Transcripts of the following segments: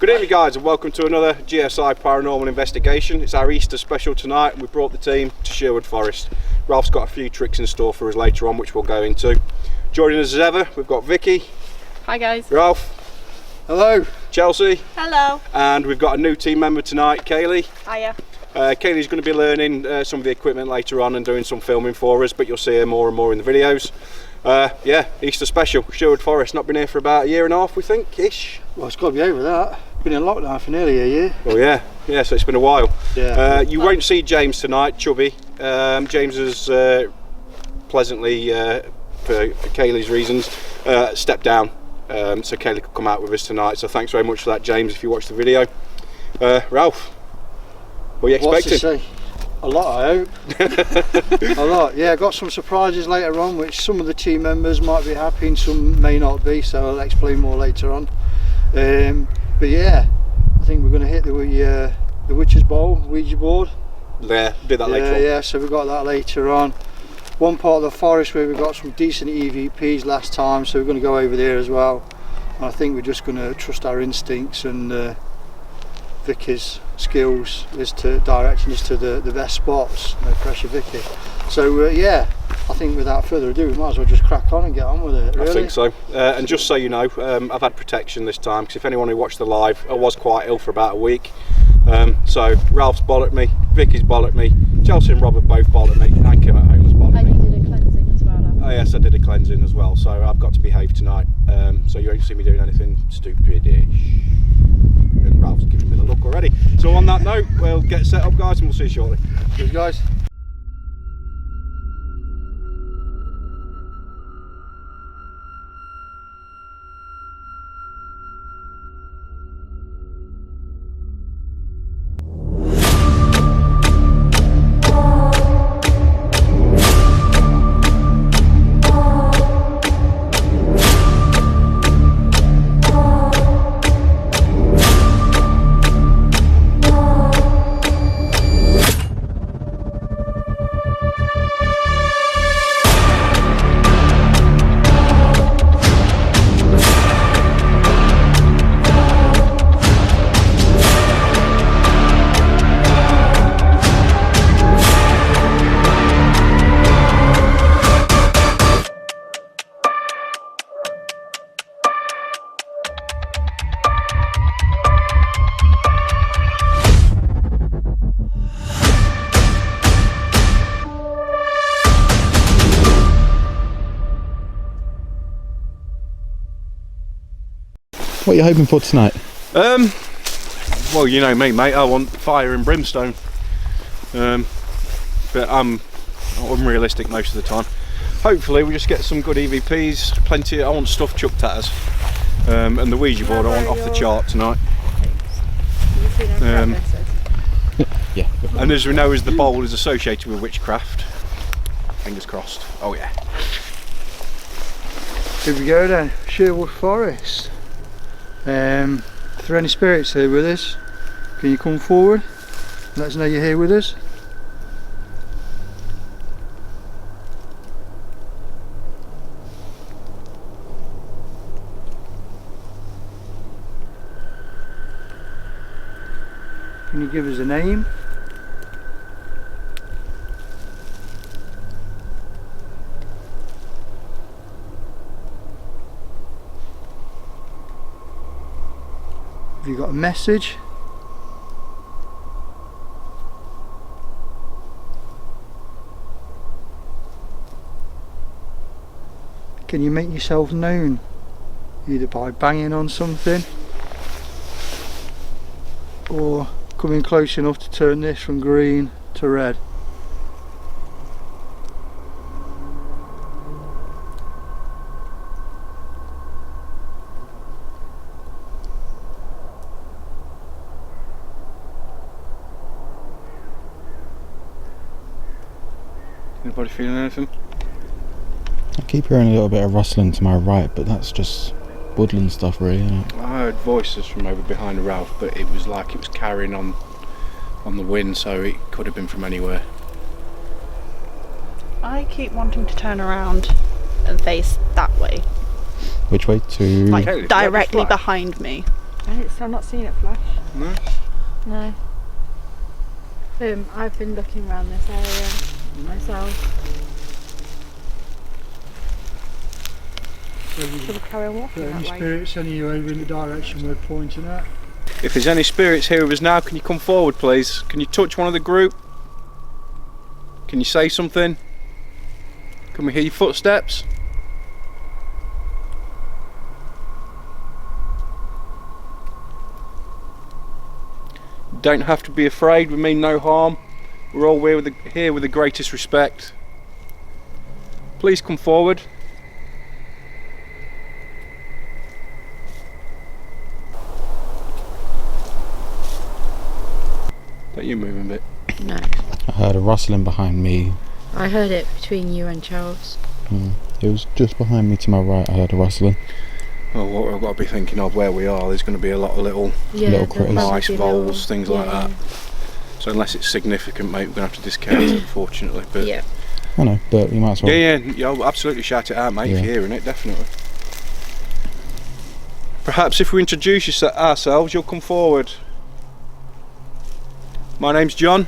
Good evening guys and welcome to another G.S.I paranormal investigation. It's our Easter special tonight and we brought the team to Sherwood Forest. Ralph's got a few tricks in store for us later on which we'll go into. Joining us as ever we've got Vicky. Hi guys. Ralph. Hello. Chelsea. Hello. And we've got a new team member tonight, Kaylee. Hiya. Kaylee's going to be learning some of the equipment later on and doing some filming for us, but you'll see her more and more in the videos. Yeah, Easter special, Sherwood Forest. Not been here for about a year and a half, we think, ish. Well, it's got to be over that. Been in lockdown for nearly a year. Oh yeah, so it's been a while. Yeah. You won't see James tonight, Chubby. James has pleasantly, for Kaylee's reasons, stepped down. So Kaylee could come out with us tonight. So thanks very much for that, James, if you watched the video. Ralph, what are you expecting? What's to say? A lot, I hope. A lot, yeah. Got some surprises later on, which some of the team members might be happy and some may not be, so I'll explain more later on. But yeah, I think we're going to hit the Witch's Bowl, Ouija board. Yeah, do that later on. Yeah, so we've got that later on. One part of the forest where we got some decent EVPs last time, so we're going to go over there as well. And I think we're just going to trust our instincts and Vicky's skills as to directing us to the best spots. No pressure, Vicky. So yeah, I think without further ado, we might as well just crack on and get on with it. Really? I think so. And just so you know, I've had protection this time because if anyone who watched the live, I was quite ill for about a week. So Ralph's bollocked me, Vicky's bollocked me, Chelsea and Rob have both bollocked me, and Kim at home has bollocked me. And you did a cleansing as well. Oh yes, I did a cleansing as well, so I've got to behave tonight. So you won't see me doing anything stupidish. And Ralph's giving me the look already. So on that note, we'll get set up guys and we'll see you shortly. Cheers guys. What are you hoping for tonight? Well, you know me, mate. I want fire and brimstone. But I'm unrealistic most of the time. Hopefully, we just get some good EVPs. Plenty. I want stuff chucked at us. And the Ouija board I want off the chart tonight. Yeah. And as we know, as the bowl is associated with witchcraft. Fingers crossed. Oh yeah. Here we go then, Sherwood Forest. If there are any spirits here with us, can you come forward? Let us know you're here with us. Can you give us a name? Have you got a message? Can you make yourself known? Either by banging on something or coming close enough to turn this from green to red. Anybody feeling anything? I keep hearing a little bit of rustling to my right, but that's just woodland stuff really, isn't it? I heard voices from over behind Ralph, but it was like it was carrying on the wind, so it could have been from anywhere. I keep wanting to turn around and face that way. Which way? To... Like directly behind me. I'm not seeing it flash. No. No. I've been looking around this area myself. Shall we carry on walking Any that way? spirits anyway over in the direction we're pointing at? If there's any spirits here with us now, can you come forward, please? Can you touch one of the group? Can you say something? Can we hear your footsteps? You don't have to be afraid, we mean no harm. We're all here with the greatest respect. Please come forward. Don't you move a bit. No. I heard a rustling behind me. I heard it between you and Charles. It was just behind me to my right. I heard a rustling. Well, what we've got to be thinking of where we are, there's going to be a lot of little Little critters. mice, voles, things like that. So unless it's significant, mate, we're going to have to discount it, unfortunately. But Yeah. I know, but you might as well. yeah, I'll absolutely shout it out, mate, if you're hearing it, definitely. Perhaps if we introduce ourselves, you'll come forward. My name's John.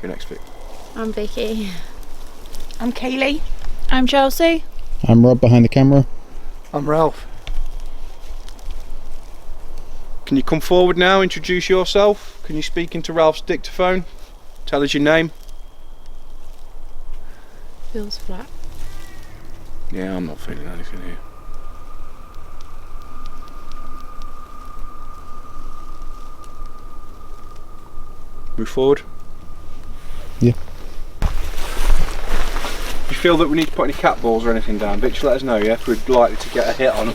Your next bit. I'm Vicky. I'm Kaylee. I'm Chelsea. I'm Rob behind the camera. I'm Ralph. Can you come forward now, introduce yourself? Can you speak into Ralph's dictaphone? Tell us your name. Feels flat. Yeah, I'm not feeling anything here. Move forward. Yeah. Do you feel that we need to put any cat balls or anything down, Bitch? Let us know, yeah, if we're likely to get a hit on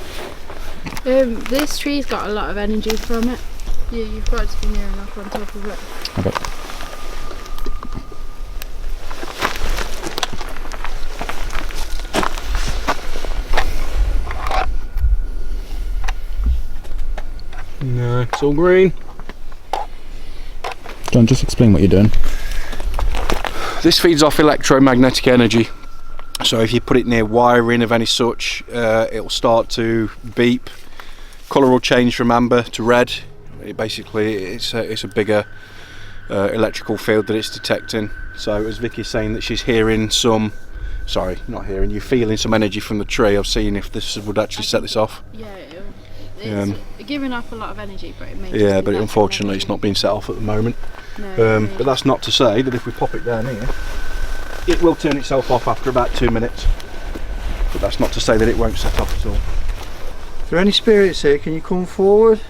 them. This tree's got a lot of energy from it. Yeah, you've got to be near enough on top of it. Okay. No, it's all green. John, just explain what you're doing. This feeds off electromagnetic energy. So if you put it near wiring of any such, it'll start to beep. Colour will change from amber to red. It's a bigger electrical field that it's detecting. So as Vicky's saying that she's hearing some, sorry, not hearing, you're feeling some energy from the tree. I've seen if this would actually set this off. Yeah, it's giving off a lot of energy, but it may Yeah, but unfortunately it's not being set off at the moment. No, But that's not to say that if we pop it down here, it will turn itself off after about 2 minutes. But that's not to say that it won't set off at all. If there are any spirits here, can you come forward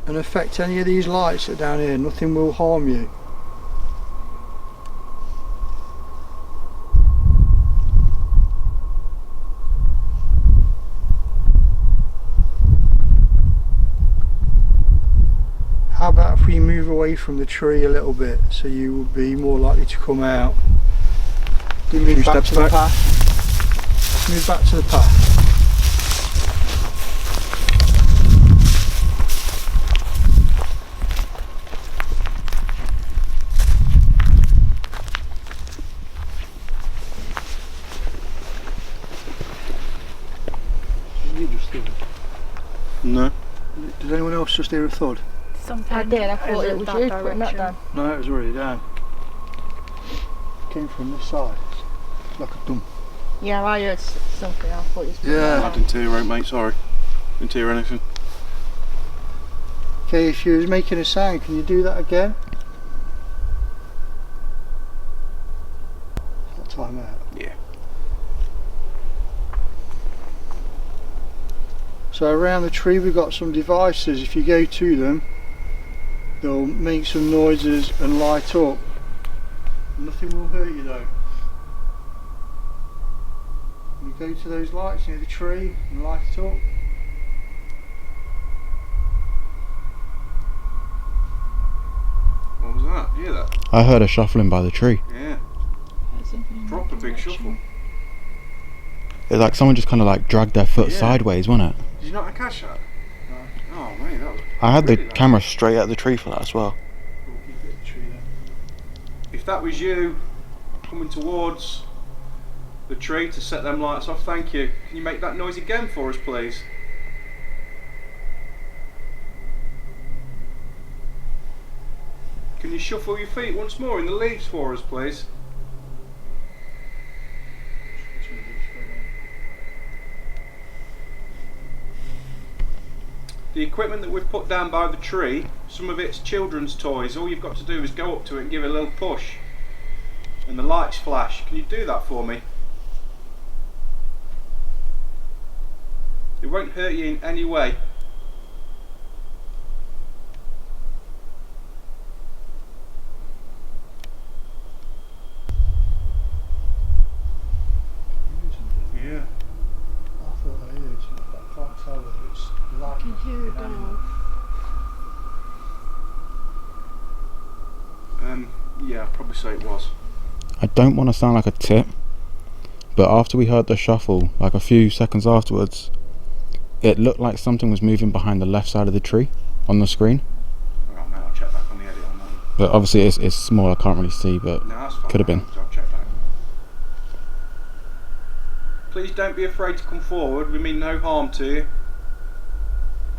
and affect any of these lights that are down here? Nothing will harm you. How about if we move away from the tree a little bit so you will be more likely to come out? We move Few back steps to the back. path. Let's move back to the path. You just hear it? No. Did anyone else just hear a thud? Something. I did, I thought it was that you putting that direction. down. No, it was already down. Came from this side. It's like a dump. Yeah, I heard something. I thought you was Yeah. I didn't hear, mate, sorry. Didn't hear anything. Okay, if you was making a sound, can you do that again? That time out. Yeah. So around the tree we've got some devices. If you go to them, they'll make some noises and light up. Nothing will hurt you though. You go to those lights near the tree and light it up. What was that? You hear that? I heard a shuffling by the tree. Yeah. Proper big shuffle. It's like someone just kind of like dragged their foot Yeah. sideways, wasn't it? Did you not have a cash out? No. Oh, mate, that was. I had the really nice. camera straight at the tree for that as well. We'll keep it at the tree then. If that was you coming towards the tree to set them lights off, thank you. Can you make that noise again for us, please? Can you shuffle your feet once more in the leaves for us, please? The equipment that we've put down by the tree, some of it's children's toys. All you've got to do is go up to it and give it a little push. And the lights flash. Can you do that for me? It won't hurt you in any way. Yeah. I thought I heard it, but I can't tell whether it's light. I can hear it now. Yeah, I'd probably say it was. I don't want to sound like a tit, but after we heard the shuffle, like a few seconds afterwards, it looked like something was moving behind the left side of the tree on the screen. Alright mate, I'll check back on the edit on that one. But obviously it's small, I can't really see, but No, that's fine. could have been. I'll check back. Please don't be afraid to come forward. We mean no harm to you.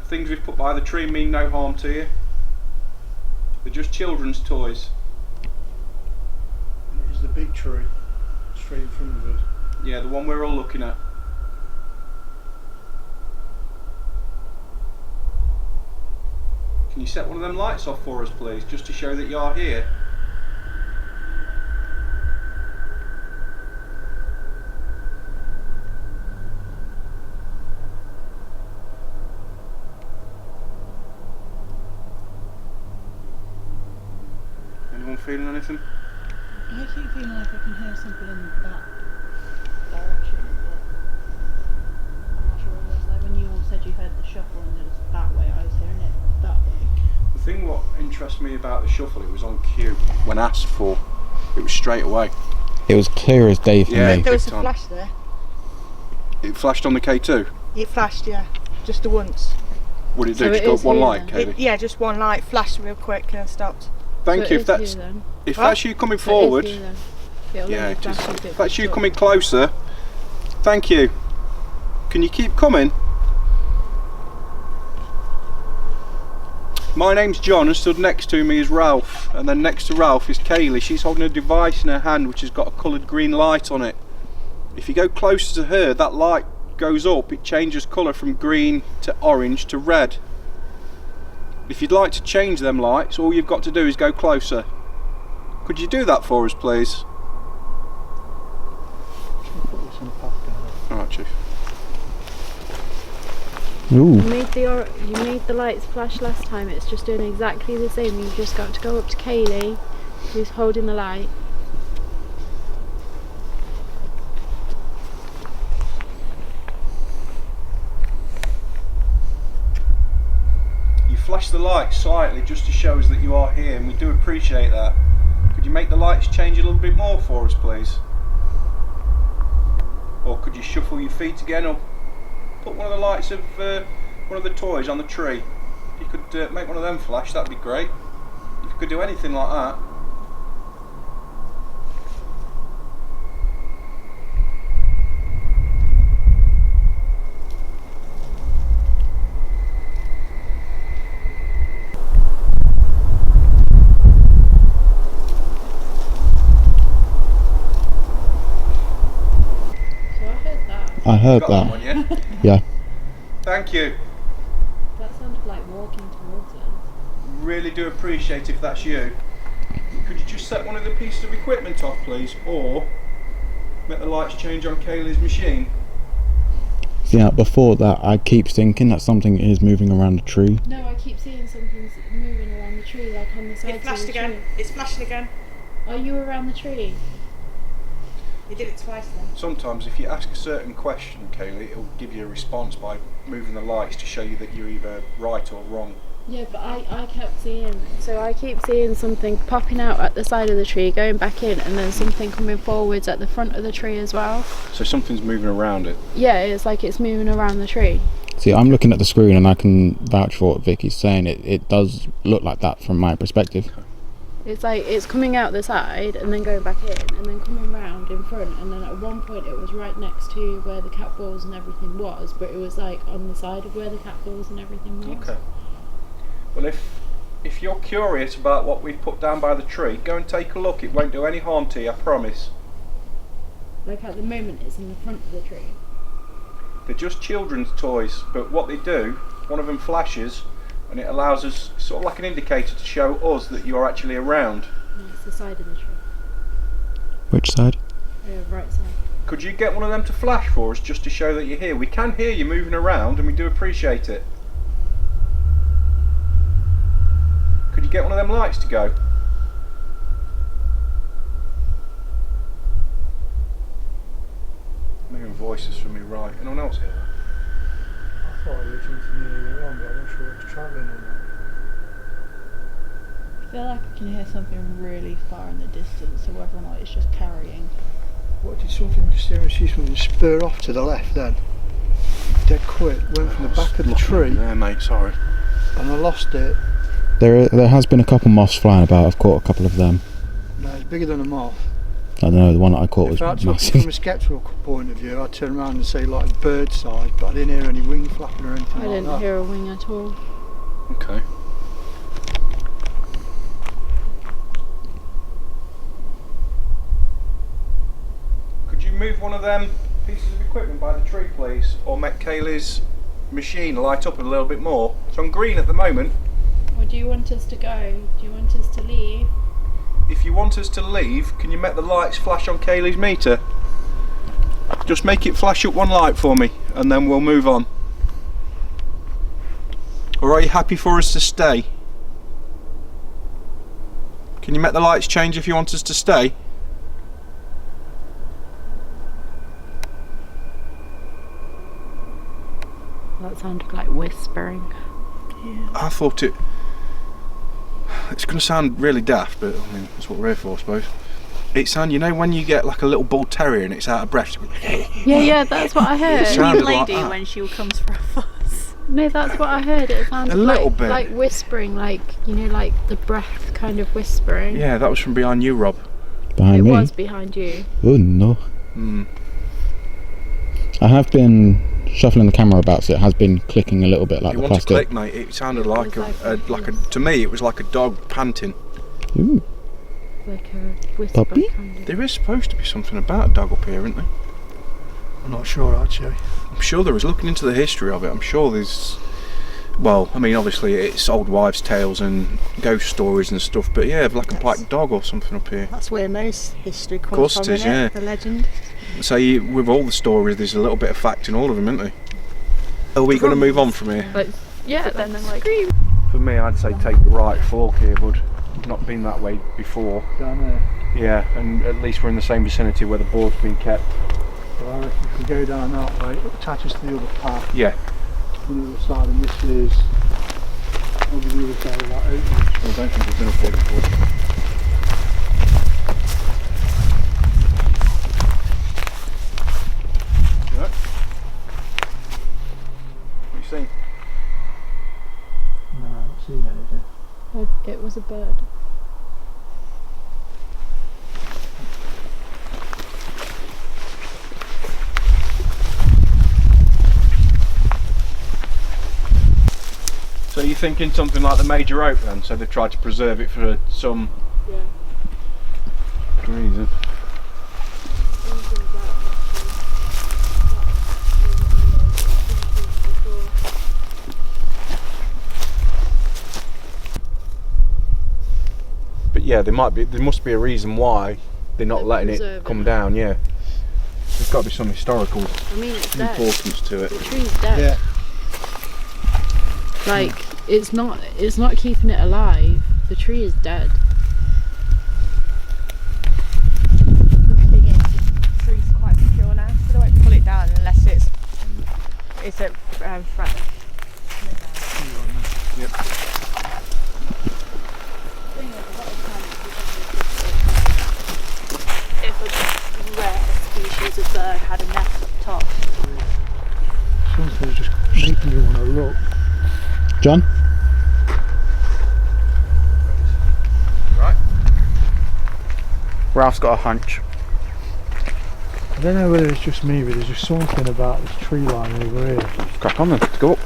The things we've put by the tree mean no harm to you. They're just children's toys. And it is the big tree straight in front of us. Yeah, the one we're all looking at. Can you set one of them lights off for us, please, just to show that you are here? Anyone feeling anything? I keep feeling like I can hear something in that direction, but I'm not sure what it was. Like when you all said you heard the shuffle and it was that way, I was hearing it that way. The thing what interests me about the shuffle, it was on cue. When asked for, it was straight away. it was clear as day for Yeah. me. There was a Big time. flash there. It flashed on the K2. It flashed, yeah, just the once. What did it So do? Just it go is up one here light, then? Kaylee? Yeah, just one light flashed real quick and stopped. Thank So you. it If is that's here then. if What? that's you coming So it is forward, here then. It'll yeah, only it is. flash if If that's you pops up. coming closer, thank you. Can you keep coming? My name's John, and stood next to me is Ralph, and then next to Ralph is Kaylee. She's holding a device in her hand which has got a coloured green light on it. If you go closer to her, that light goes up, it changes colour from green to orange to red. If you'd like to change them lights, all you've got to do is go closer. Could you do that for us, please? Put this in the path down. Alright, Chief. Ooh. You made the lights flash last time. It's just doing exactly the same. You've just got to go up to Kaylee, who's holding the light. You flash the light slightly just to show us that you are here, and we do appreciate that. Could you make the lights change a little bit more for us, please? Or could you shuffle your feet again, or put one of the lights of one of the toys on the tree? If you could make one of them flash, that'd be great. If you could do anything like that. So I heard that. I heard Got that. one, yeah? Yeah. Thank you. That sounded like walking towards us. Really do appreciate if that's you. Could you just set one of the pieces of equipment off, please, or make the lights change on Kaylee's machine? See, now, before that, I keep thinking that something is moving around the tree. No, I keep seeing something moving around the tree, like on the sides It of flashed the again. tree. It's flashing again. Are you around the tree? You did it twice then. Sometimes if you ask a certain question, Kaylee, it'll give you a response by moving the lights to show you that you're either right or wrong. Yeah, but I kept seeing. So I keep seeing something popping out at the side of the tree, going back in, and then something coming forwards at the front of the tree as well. So something's moving around it. Yeah, it's like it's moving around the tree. See, I'm looking at the screen and I can vouch for what Vicky's saying. It does look like that from my perspective. It's like it's coming out the side and then going back in and then coming round in front, and then at one point it was right next to where the cat balls and everything was, but it was like on the side of where the cat balls and everything was. Okay. Well, if if you're curious about what we've put down by the tree, go and take a look. It won't do any harm to you, I promise. Like at the moment, it's in the front of the tree. They're just children's toys, but what they do, one of them flashes, and it allows us, sort of like an indicator to show us that you're actually around. No, it's the side of the tree. Which side? Right side. Could you get one of them to flash for us, just to show that you're here? We can hear you moving around, and we do appreciate it. Could you get one of them lights to go? I'm hearing voices from me right. Anyone else here? I thought I looked into near on, but I'm not sure it's travelling or not. I feel like I can hear something really far in the distance, so whether or not it's just carrying. What did something just hear and see something spur off to the left then? Dead quick, went from the back of the tree There, mate, sorry. and I lost it. There has been a couple moths flying about. I've caught a couple of them. No, it's bigger than a moth. I don't know, the one that I caught was If I had to look massive. from a skeptical point of view, I'd turn around and say like bird size, but I didn't hear any wing flapping or anything I like didn't that. hear a wing at all. Okay. Could you move one of them pieces of equipment by the tree, please? Or make Kaylee's machine light up a little bit more? It's on green at the moment. Or do you want us to go? Do you want us to leave? If you want us to leave, can you make the lights flash on Kaylee's meter? Just make it flash up one light for me, and then we'll move on. Or are you happy for us to stay? Can you make the lights change if you want us to stay? That sounded like whispering. I thought it's going to sound really daft, but I mean, that's what we're here for, I suppose. It sounds, you know, when you get like a little bull terrier and it's out of breath. Yeah, that's what I heard. It sounded Lady like that. when she comes for a fuss. No, that's what I heard. It sounded A little bit. like whispering, like, you know, like the breath kind of whispering. Yeah, that was from behind you, Rob. Behind It me. was behind you. Oh no. I have been shuffling the camera about, so it has been clicking a little bit like You the want to plastic. click, mate? It sounded It like was like a. To me, it was like a dog panting. Ooh. Like a whisper Puppy? kind of. There is supposed to be something about a dog up here, isn't there? I'm not sure actually. I'm sure there is. Looking into the history of it, I'm sure there's. Well, I mean, obviously it's old wives' tales and ghost stories and stuff, but yeah, black and white dog or something up here. That's where most history comes Course from, it is, isn't yeah. it? The legend. So with all the stories, there's a little bit of fact in all of them, isn't there? Are we going to move on from here? Like, yeah, But then then I'm like- scream. For me, I'd say take the right fork here, bud. Not been that way before. Down there. Yeah, and at least we're in the same vicinity where the board's been kept. So I reckon if we go down that way, it attaches to the other path Yeah. on the other side, and this is over the other side of that opening. Well, I don't think we've been up here before. Right. What you seen? No, I haven't seen anything. It was a bird. So you're thinking something like the major oak then? So they've tried to preserve it for some Yeah. reason. But yeah, there must be a reason why they're not They're letting it preserving come it. down. Yeah, there's got to be some historical I mean, it's dead. importance to it. The tree's dead. Yeah. Like, it's not keeping it alive. The tree is dead. The tree's quite secure now, so they won't pull it down unless it's at front. Yep. If a rare species of bird had a nest up top. Something's just making me want to look. John? Right. Ralph's got a hunch. I don't know whether it's just me, but there's just something about this tree line over here. Crack on then, let's go up.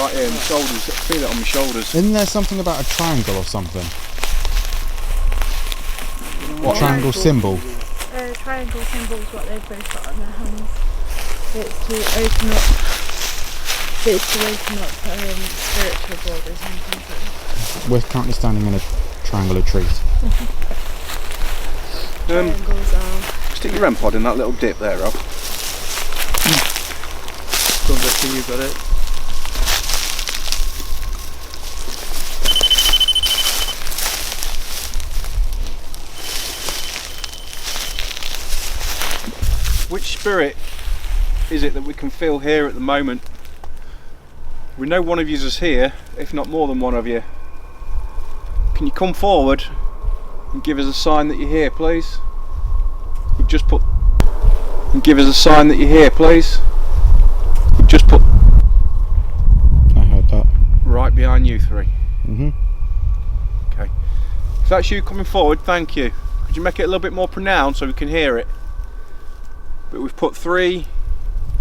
right here, my shoulders. I feel it on my shoulders. Isn't there something about a triangle or something? What? A triangle symbol. Triangle symbol is what they've both got on their hands. It's to open up. Spiritual borders and things. We're currently standing in a triangle of trees. Triangles are. Stick your REM pod in that little dip there, Rob. Don't let you got it. Which spirit is it that we can feel here at the moment? We know one of you is here, if not more than one of you. Can you come forward and give us a sign that you're here, please? We've just put... And give us a sign that you're here, please. We've just put... I heard that. Right behind you three. Mhm. Okay. If that's you coming forward, thank you. Could you make it a little bit more pronounced so we can hear it? But we've put 3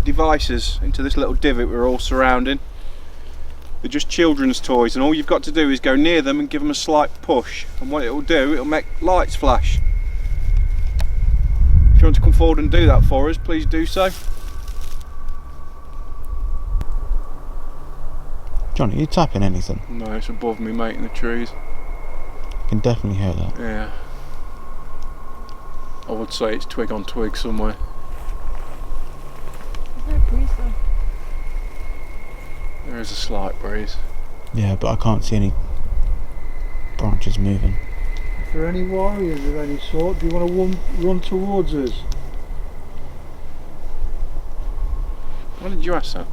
devices into this little divot we're all surrounding. They're just children's toys, and all you've got to do is go near them and give them a slight push, and what it will do, it'll make lights flash. If you want to come forward and do that for us, please do so. John, are you tapping anything? No, it's above me, mate, in the trees. I can definitely hear that. Yeah. I would say it's twig on twig somewhere. There's no breeze though. There is a slight breeze. Yeah, but I can't see any branches moving. If there are any warriors of any sort, do you want to run towards us? Why did you ask that?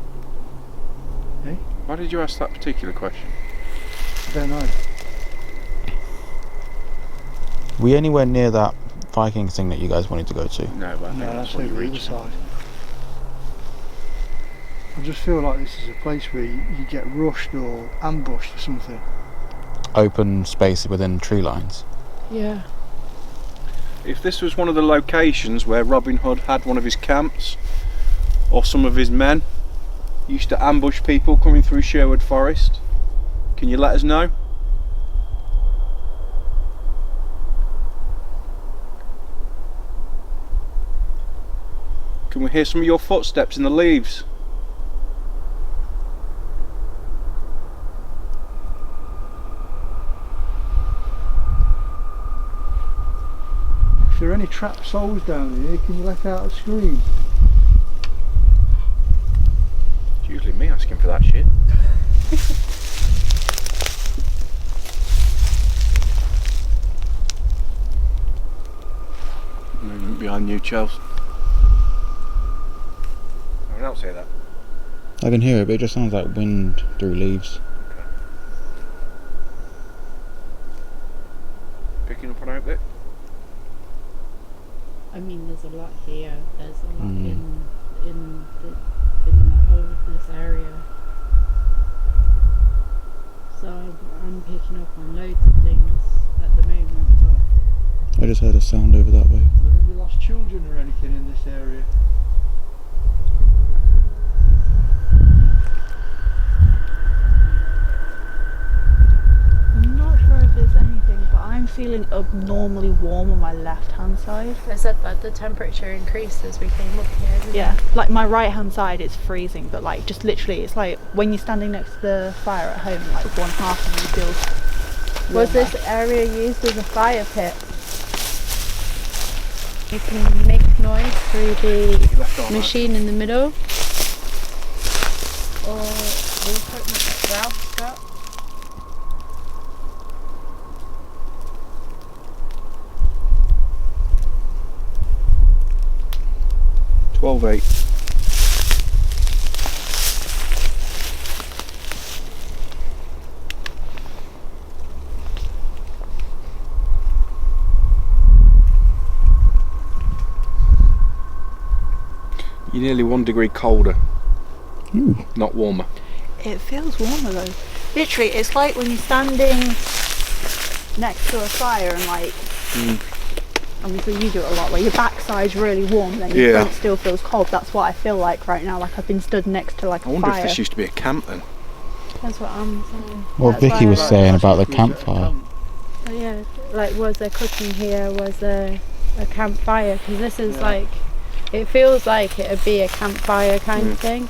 Eh? Why did you ask that particular question? I don't know. Were you anywhere near that Viking thing that you guys wanted to go to? No, but I think No, that's what over you the other reached. side. I just feel like this is a place where you get rushed or ambushed or something. Open space within tree lines. Yeah. If this was one of the locations where Robin Hood had one of his camps, or some of his men used to ambush people coming through Sherwood Forest, can you let us know? Can we hear some of your footsteps in the leaves? If there are any trapped souls down here, can you let out a scream? It's usually me asking for that shit. Movement behind you, Chelsea. Anyone else hear that? I can hear it, but it just sounds like wind through leaves. Picking up on out a bit? I mean, there's a lot here. There's a lot in the whole of this area. So I'm picking up on loads of things at the moment. But I just heard a sound over that way. Are there any lost children or anything in this area? I'm not sure if there's anything, but I'm feeling abnormally warm on my left hand side. I said that the temperature increased as we came up here. didn't Yeah, it? like my right hand side is freezing, but like just literally, it's like when you're standing next to the fire at home, like one half of you feels. Was this area used as a fire pit? You can make noise through the machine in the middle, or the equipment that Ralph's got. $12.8. You're nearly 1 degree colder. Ooh. Not warmer. It feels warmer though. Literally, it's like when you're standing next to a fire and like, obviously you do it a lot, where your backside's really warm, then your Yeah. front still feels cold. That's what I feel like right now. Like I've been stood next to like a I wonder fire. if this used to be a camp then. That's what I'm saying. What That's Vicky why was I- saying about the If we set a campfire. camp. Oh, yeah, like was there cooking here? Was there a campfire? Because this is Yeah. like, it feels like it'd be a campfire kind of thing.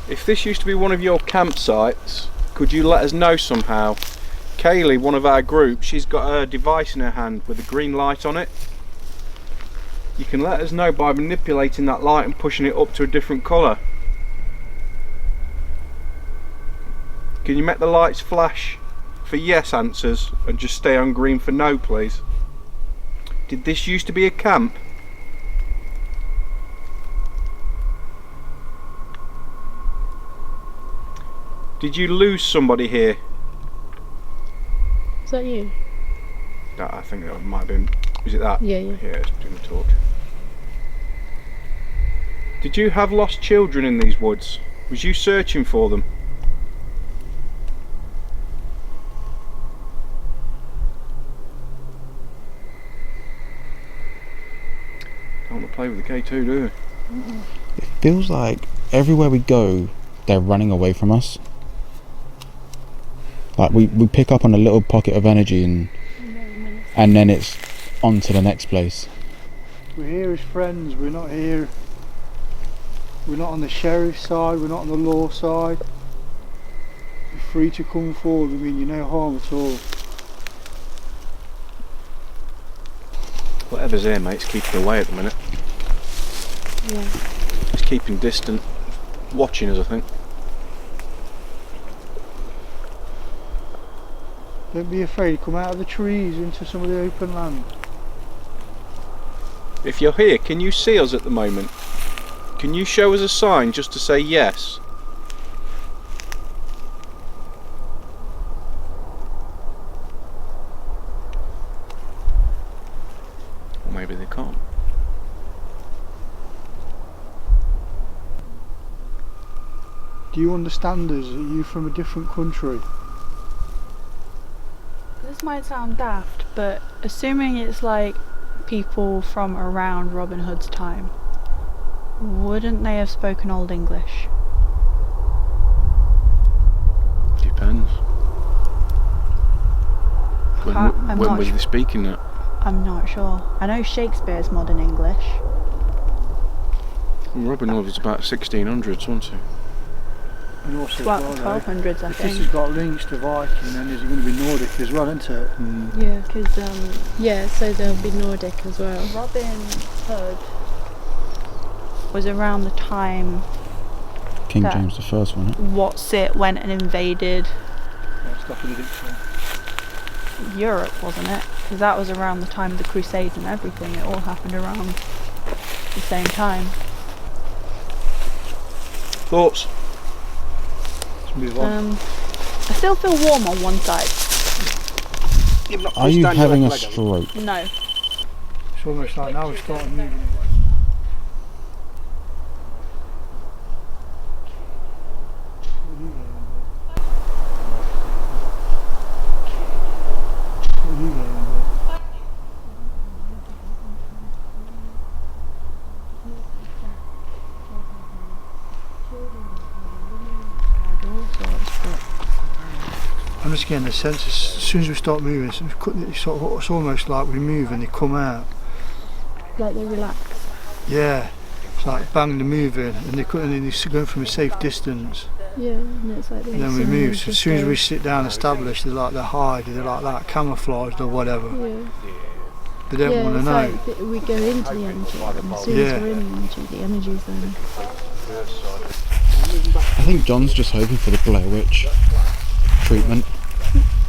If this used to be one of your campsites, could you let us know somehow? Kaylee, one of our group, she's got a device in her hand with a green light on it. You can let us know by manipulating that light and pushing it up to a different colour. Can you make the lights flash for yes answers and just stay on green for no, please? Did this used to be a camp? Did you lose somebody here? Is that you? That, I think that might have been. Is it that? Yeah, yeah. Yeah, it's doing the torch. Did you have lost children in these woods? Was you searching for them? Don't want to play with the K2, do you? It feels like everywhere we go, they're running away from us. Like we pick up on a little pocket of energy and then it's on to the next place. We're here as friends, we're not here. We're not on the sheriff's side, we're not on the law side. You're free to come forward, we mean you no harm at all. Whatever's here, mate, it's keeping away at the minute. Yeah. It's keeping distant, watching us, I think. Don't be afraid, come out of the trees into some of the open land. If you're here, can you see us at the moment? Can you show us a sign just to say yes? Or maybe they can't. Do you understand us? Are you from a different country? This might sound daft, but assuming it's like people from around Robin Hood's time, wouldn't they have spoken Old English? Depends. I'm When not were sure. they speaking that? I'm not sure. I know Shakespeare's modern English. Robin Hood was about 1600s, wasn't he? And also, Well, as well, 1200s, I if this has think. got links to Viking, then is it going to be Nordic as well, isn't it? Yeah, because yeah, so there'll be Nordic as well. Robin Hood was around the time King That- James the First, wasn't it? what's it went and invaded Yeah, stuff in the dictionary. Europe, wasn't it? Because that was around the time of the Crusades and everything. It all happened around the same time. Thoughts? Let's move on. I still feel warm on one side. Are you having a stroke? No. It's almost like now we're starting moving. What are you getting at? I'm just getting the sense as soon as we start moving, it's almost like we move and they come out. Like they relax. Yeah, it's like bang, they're moving and they're going from a safe distance. Yeah, and it's like And then we move. So as soon as we sit down established, they're like they're hiding, they're like that, camouflaged or whatever. Yeah. They don't Yeah, want to it's know. like we go into the energy, and as soon Yeah. as we're in the energy's then. I think John's just hoping for the Blair Witch treatment.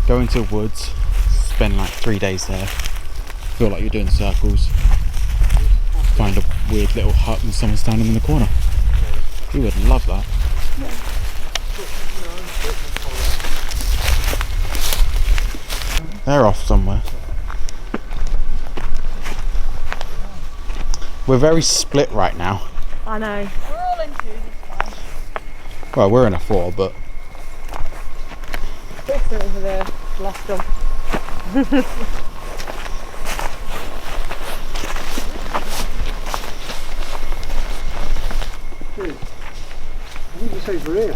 Go into the woods, spend like 3 days there, feel like you're doing circles, find a weird little hut and someone standing in the corner. You would love that. They're off somewhere. We're very split right now. I know. We're all in two this time. Well, we're in a 4, but Bristol over there, lost them. I think you say for here.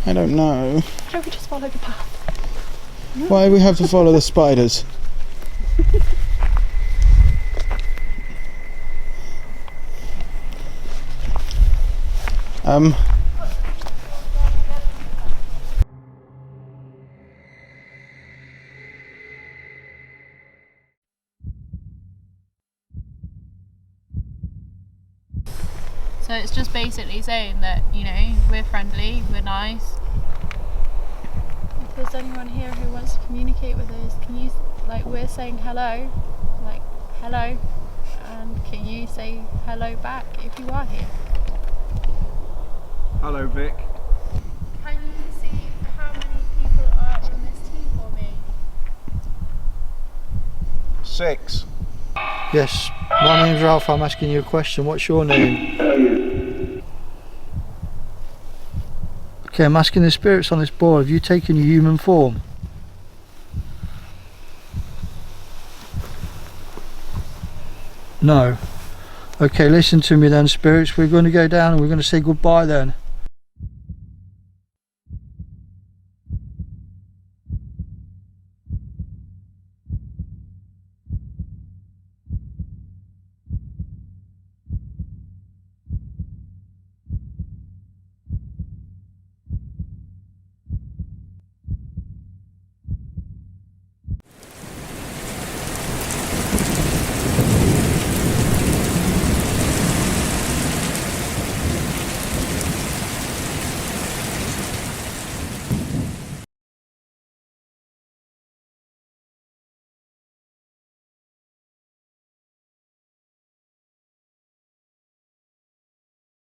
I don't know. Shall we just follow the path? Why do we have to follow the spiders? So it's just basically saying that, you know, we're friendly, we're nice. If there's anyone here who wants to communicate with us, can you, like, we're saying hello, like, hello, and can you say hello back if you are here? Hello, Vic. Can you see how many people are in this team for me? 6. Yes, my name's Ralph. I'm asking you a question. What's your name? Okay, I'm asking the spirits on this board. Have you taken your human form? No. Okay, listen to me then, spirits. We're going to go down and we're going to say goodbye then.